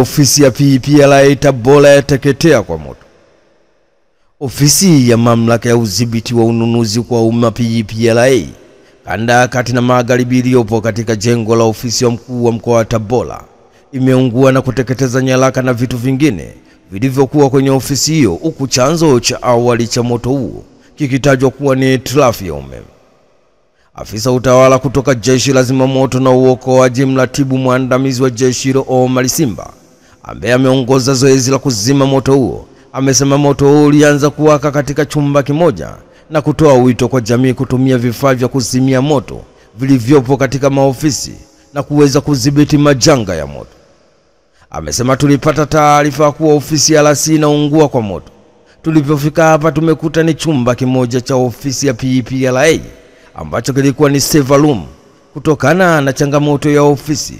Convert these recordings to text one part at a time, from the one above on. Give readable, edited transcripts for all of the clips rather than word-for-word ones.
Ofisi ya PPRA Tabora yateketea kwa moto. Ofisi ya mamlaka ya udhibiti wa ununuzi kwa umma PPRA kanda ya kati na magharibi iliyopo katika jengo la ofisi ya mkuu wa mkoa wa Tabora imeungua na kuteketeza nyaraka na vitu vingine vilivyokuwa kwenye ofisi hiyo, huku chanzo cha awali cha moto huo kikitajwa kuwa ni hitilafu ya umeme. Afisa utawala kutoka Jeshi la Zimamoto na Uokoaji, mratibu mwandamizi wa jeshi hilo Omar Simba, ambaye ameongoza zoezi la kuzima moto huo, amesema moto huo ulianza kuwaka katika chumba kimoja na kutoa wito kwa jamii kutumia vifaa vya kuzimia moto vilivyopo katika maofisi na kuweza kudhibiti majanga ya moto. Amesema tulipata taarifa kuwa ofisi ya RC inaungua kwa moto. Tulipofika hapa tumekuta ni chumba kimoja cha ofisi ya PPRA ambacho kilikuwa ni server room. Kutokana na changamoto ya ofisi,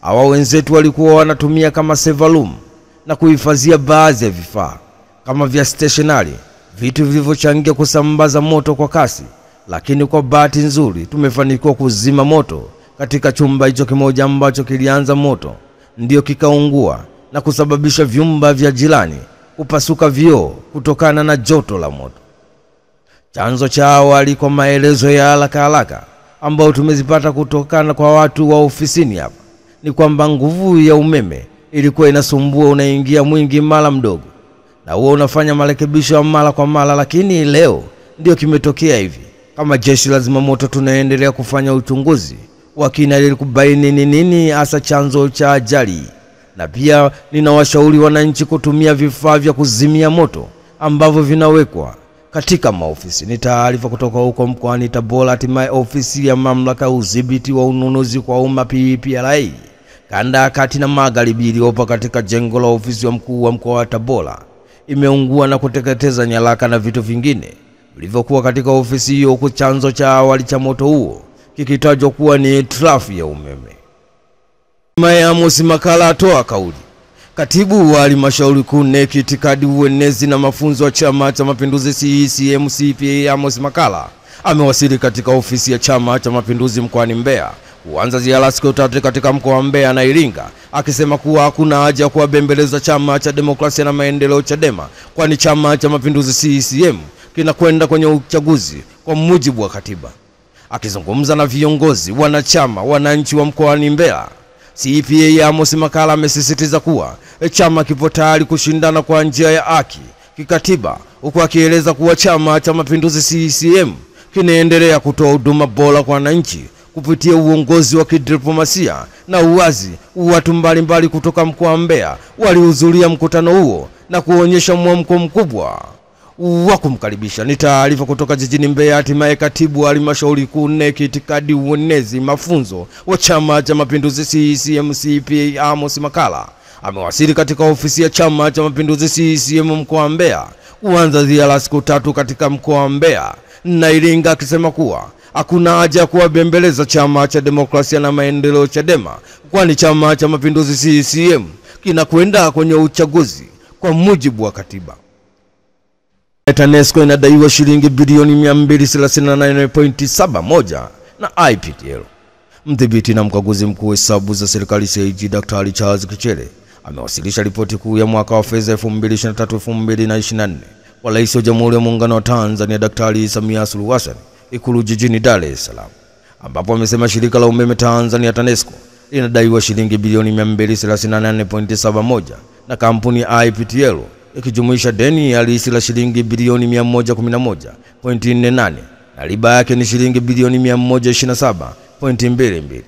hawa wenzetu walikuwa wanatumia kama server room na kuhifadhia baadhi ya vifaa kama vya stationary, vitu vilivyochangia kusambaza moto kwa kasi, lakini kwa bahati nzuri tumefanikiwa kuzima moto katika chumba hicho kimoja ambacho kilianza moto ndio kikaungua na kusababisha vyumba vya jirani kupasuka vioo kutokana na joto la moto. Chanzo cha awali kwa maelezo ya haraka ambao tumezipata kutokana kwa watu wa ofisini hapa ni kwamba nguvu ya umeme ilikuwa inasumbua, unaingia mwingi mara mdogo na huo unafanya marekebisho ya mara kwa mara, lakini leo ndio kimetokea hivi. Kama Jeshi la Zimamoto tunaendelea kufanya uchunguzi wa kina ili kubaini ni nini hasa chanzo cha ajali, na pia ninawashauri wananchi kutumia vifaa vya kuzimia moto ambavyo vinawekwa katika maofisi. Ni taarifa kutoka huko mkoani Tabora. Hatimaye ofisi ya mamlaka ya udhibiti wa ununuzi kwa umma PPRA kanda ya kati na magharibi iliyopo katika jengo la ofisi ya mkuu wa mkoa wa Tabora imeungua na kuteketeza nyaraka na vitu vingine vilivyokuwa katika ofisi hiyo, huku chanzo cha awali cha moto huo kikitajwa kuwa ni hitilafu ya umeme. Amos Makala atoa kauli. Katibu wa halmashauri kuu NEC itikadi, uenezi na mafunzo wa Chama cha Mapinduzi CCM CPA Amos Makala amewasili katika ofisi ya Chama cha Mapinduzi mkoani Mbeya kuanza ziara siku tatu katika mkoa wa Mbeya na Iringa, akisema kuwa hakuna haja ya kuwabembeleza Chama cha Demokrasia na Maendeleo Chadema, kwani Chama cha Mapinduzi CCM kinakwenda kwenye uchaguzi kwa mujibu wa katiba. Akizungumza na viongozi, wanachama, wananchi wa mkoani Mbeya, CPA Amos Makala amesisitiza kuwa chama kipo tayari kushindana kwa njia ya haki kikatiba, huku akieleza kuwa Chama cha Mapinduzi CCM kinaendelea kutoa huduma bora kwa wananchi kupitia uongozi wa kidiplomasia na uwazi. Watu mbalimbali kutoka mkoa wa Mbeya walihudhuria mkutano huo na kuonyesha mwamko mkubwa wa kumkaribisha. Ni taarifa kutoka jijini Mbeya. Hatimaye katibu wa halmashauri kuu NEC itikadi, uenezi, mafunzo wa Chama cha Mapinduzi CCM CPA Amos Makala amewasili katika ofisi ya Chama cha Mapinduzi CCM mkoa wa Mbeya kuanza ziara siku tatu katika mkoa wa Mbeya na Iringa, akisema kuwa hakuna haja ya kuwabembeleza Chama cha Demokrasia na Maendeleo Chadema, kwani Chama cha Mapinduzi CCM kinakwenda kwenye uchaguzi kwa mujibu wa katiba. TANESCO inadaiwa shilingi bilioni 238.71 na IPTL. Mdhibiti na mkaguzi mkuu wa hesabu za serikali CAG Daktari Charles Kichele amewasilisha ripoti kuu ya mwaka wa fedha 2023-2024 kwa Rais wa Jamhuri ya Muungano wa Tanzania Daktari Samia Suluhu Hassan Ikulu jijini Dar es Salaam, ambapo amesema shirika la umeme Tanzania TANESCO linadaiwa shilingi bilioni 238.71 na kampuni IPTL, ikijumuisha deni halisi la shilingi bilioni 111.48 na riba yake ni shilingi bilioni 127.22.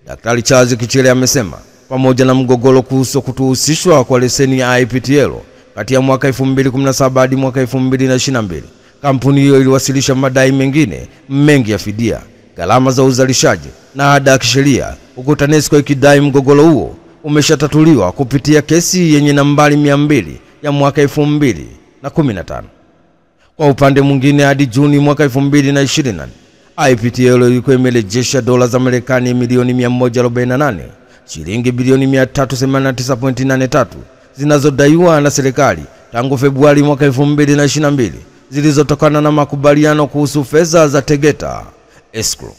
Daktari Charles Kichele amesema pamoja na mgogoro kuhusu kutohusishwa kwa leseni ya IPTL kati ya mwaka 2017 hadi mwaka 2022, kampuni hiyo iliwasilisha madai mengine mengi ya fidia, gharama za uzalishaji na ada ya kisheria, huku TANESCO ikidai mgogoro huo umeshatatuliwa kupitia kesi yenye nambari 200 ya mwaka 2015. Kwa upande mwingine, hadi Juni mwaka 2020, IPTL ilikuwa imerejesha dola za Marekani milioni 148, shilingi bilioni 389.83 zinazodaiwa na serikali tangu Februari mwaka 2022, zilizotokana na makubaliano kuhusu fedha za Tegeta escrow.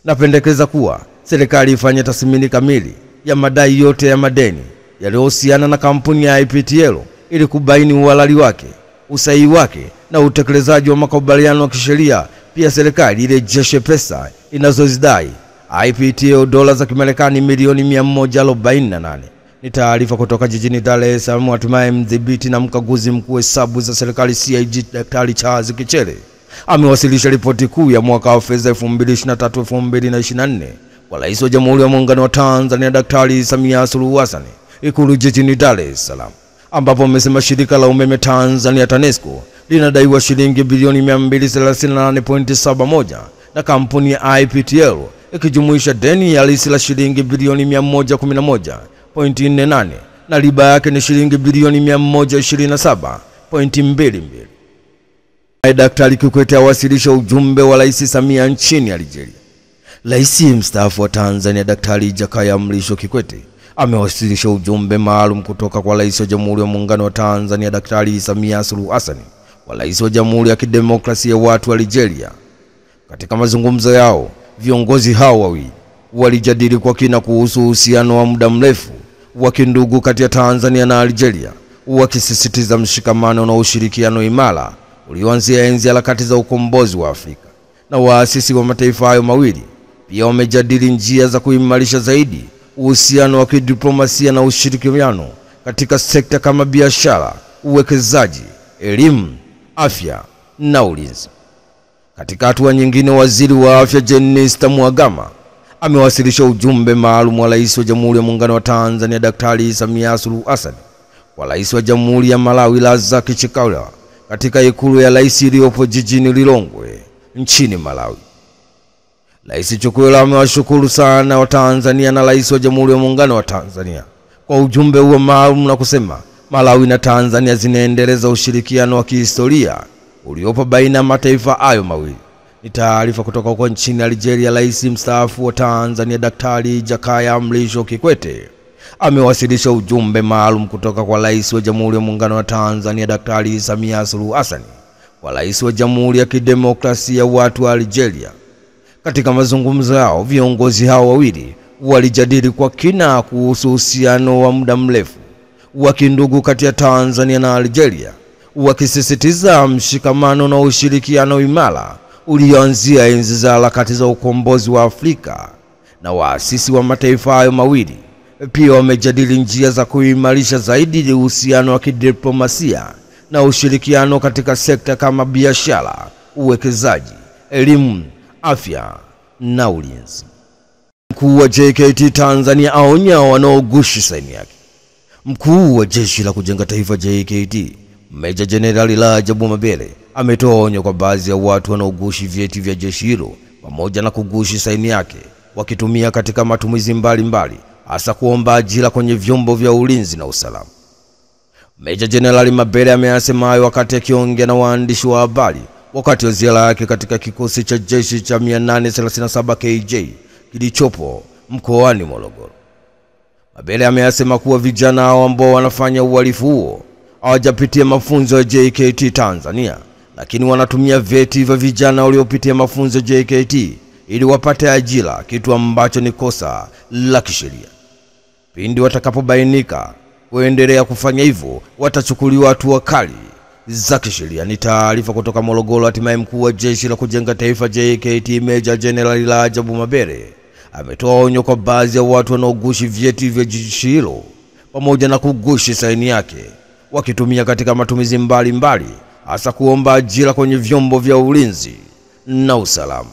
Napendekeza kuwa serikali ifanye tathmini kamili ya madai yote ya madeni yaliyohusiana na kampuni ya IPTL ili kubaini uhalali wake, usahihi wake na utekelezaji wa makubaliano ya kisheria. Pia serikali irejeshe pesa inazozidai IPTL dola za Kimarekani milioni 148. Ni taarifa kutoka jijini Dar es Salaam. Hatimaye mdhibiti na mkaguzi mkuu hesabu za serikali CAG Daktari Charles Kichele amewasilisha ripoti kuu ya mwaka wa fedha 2023-2024 kwa Rais wa Jamhuri ya Muungano wa Tanzania Daktari Samia Suluhu Hassan Ikulu jijini Dar es Salaam, ambapo amesema shirika la umeme Tanzania TANESCO linadaiwa shilingi bilioni 238.71 na kampuni ya IPTL ikijumuisha deni halisi la shilingi bilioni 111.48 na riba yake ni shilingi bilioni 127.22. Daktari Kikwete awasilisha ujumbe wa Rais Samia nchini Algeria. Rais mstaafu wa Tanzania Daktari Jakaya Mrisho Kikwete amewasilisha ujumbe maalum kutoka kwa Rais wa Jamhuri ya Muungano wa Tanzania Daktari Samia Suluhu Hassan kwa Rais wa Jamhuri ya Kidemokrasia ya Watu wa Algeria. Katika mazungumzo yao, viongozi hao wawili walijadili kwa kina kuhusu uhusiano wa muda mrefu wa kindugu kati ya Tanzania na Algeria, wakisisitiza mshikamano na ushirikiano imara ulioanzia enzi ya harakati za ukombozi wa Afrika. Na waasisi wa mataifa hayo mawili pia wamejadili njia za kuimarisha zaidi uhusiano wa kidiplomasia na ushirikiano katika sekta kama biashara, uwekezaji, elimu, afya na ulinzi. Katika hatua nyingine, waziri wa afya Jenista Mhagama amewasilisha ujumbe maalum wa Rais wa Jamhuri ya Muungano wa Tanzania Daktari Samia Suluhu Hassan kwa Rais wa Jamhuri ya Malawi Lazarus Chakwera katika ikulu ya rais iliyopo jijini Lilongwe nchini Malawi. Rais Chakwera amewashukuru sana wa Tanzania na Rais wa Jamhuri ya Muungano wa Tanzania kwa ujumbe huo maalum na kusema Malawi na Tanzania zinaendeleza ushirikiano wa kihistoria uliopo baina ya mataifa hayo mawili. Ni taarifa kutoka kwa nchini Algeria. Rais mstaafu wa Tanzania Daktari Jakaya Mrisho Kikwete amewasilisha ujumbe maalum kutoka kwa Rais wa Jamhuri ya Muungano wa Tanzania Daktari Samia Suluhu Hassan kwa Rais wa Jamhuri ya Kidemokrasia ya Watu wa Algeria. Katika mazungumzo yao, viongozi hao wawili walijadili kwa kina kuhusu uhusiano wa muda mrefu wa kindugu kati ya Tanzania na Algeria, wakisisitiza mshikamano na ushirikiano imara ulioanzia enzi za harakati za ukombozi wa Afrika. Na waasisi wa mataifa hayo mawili pia wamejadili njia za kuimarisha zaidi uhusiano wa kidiplomasia na ushirikiano katika sekta kama biashara, uwekezaji, elimu, afya na ulinzi. Mkuu wa JKT Tanzania aonya wanaogushi saini yake. Mkuu wa Jeshi la Kujenga Taifa JKT Meja Jenerali Rajabu Mabele ametoa onyo kwa baadhi ya watu wanaogushi vyeti vya jeshi hilo pamoja na kugushi saini yake wakitumia katika matumizi mbalimbali, hasa kuomba ajira kwenye vyombo vya ulinzi na usalama. Meja Jenerali Mabele ameyasema hayo wakati akiongea na waandishi wa habari wakati wa ziara yake katika kikosi cha jeshi cha 837 KJ kilichopo mkoani Morogoro. Mabele ameyasema kuwa vijana hao ambao wanafanya uhalifu huo hawajapitia mafunzo ya JKT Tanzania, lakini wanatumia vyeti vya vijana waliopitia mafunzo ya JKT ili wapate ajira, kitu ambacho ni kosa la kisheria. Pindi watakapobainika kuendelea kufanya hivyo, watachukuliwa hatua kali za kisheria. Ni taarifa kutoka Morogoro. Hatimaye mkuu wa Jeshi la Kujenga Taifa JKT Meja Jenerali Rajabu Mabele ametoa onyo kwa baadhi ya watu wanaogushi vyeti vya jeshi hilo pamoja na kugushi saini yake wakitumia katika matumizi mbalimbali, hasa kuomba ajira kwenye vyombo vya ulinzi na usalama.